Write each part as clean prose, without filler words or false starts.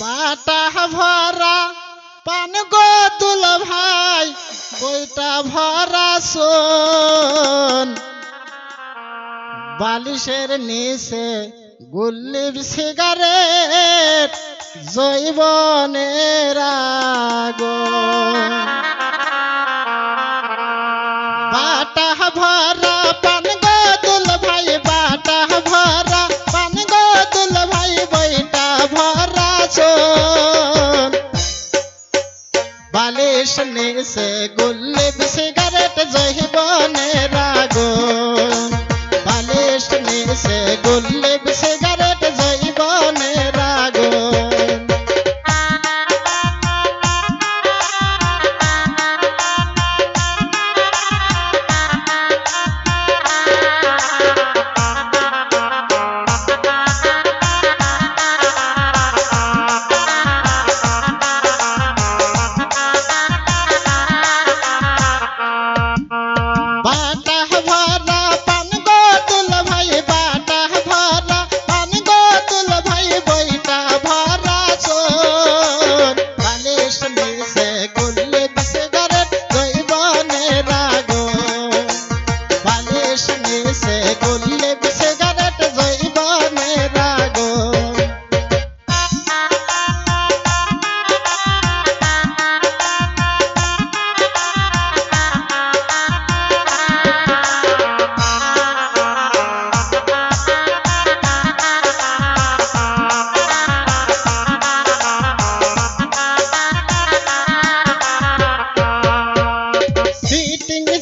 বাটা ভরা পান গো দুল ভাই বইটা ভরা সোন বালিশের নিচে গুল্লি সিগারেট জৈবনের আগুন বাটা ভরা পান গো দুল ভাই বাটা ভরা পান গো দুল ভাই বইটা ভরা সোন বালিশ নিচে গুল্লি সিগারেট জৈবনের আগুন বালিশ নিচে গুল্লি সিগারেট জৈবনের আগুন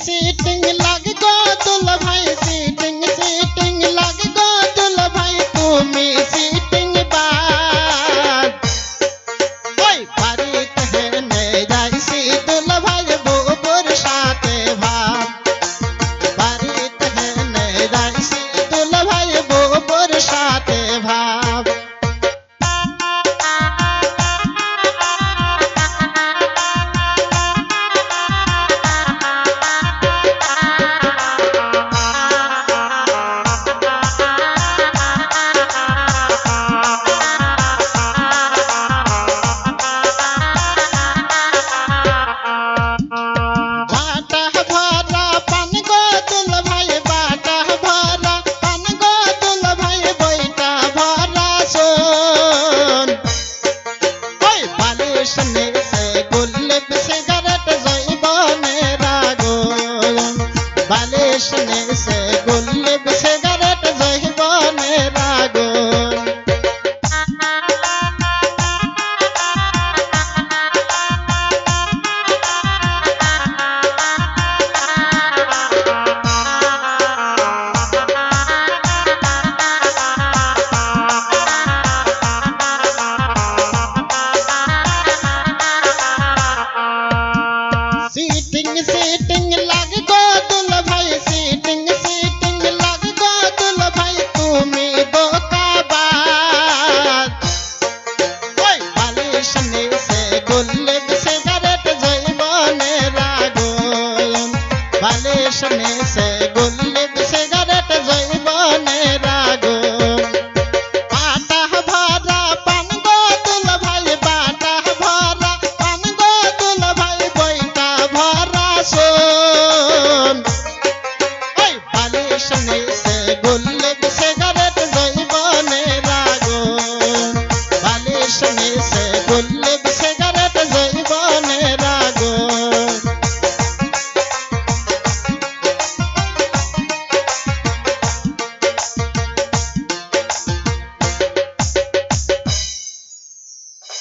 सीटिंग लग गो दुल भाई सीटिंग लग गो दुल भाई तुमी सीटिंग बात ओई बारीत है ने जाइसी दुल भाई बुबुर साथे भात बारीत है ने जाइसी दुल भाई बुबुर साथे भात बालिशने से गुल्ली सिगरेट जैबনের আগুন सीटिंग लग गो दुल भाई सीटिंग लग गो दुल भाई तुमी धोखाबाज ओई बालिश निचे गुल्ली सिगारेट जैबনের আগুন बालिश निचे गुल्ली सिगारेट जैबনের আগুন बाटा भरा पान गो दुल भाई बाटा भरा पान गो दुल भाई बइटा भरा सोन ओई बालिश निचे गुल्ली सिगारेट जैबনের আগুন बालिश निचे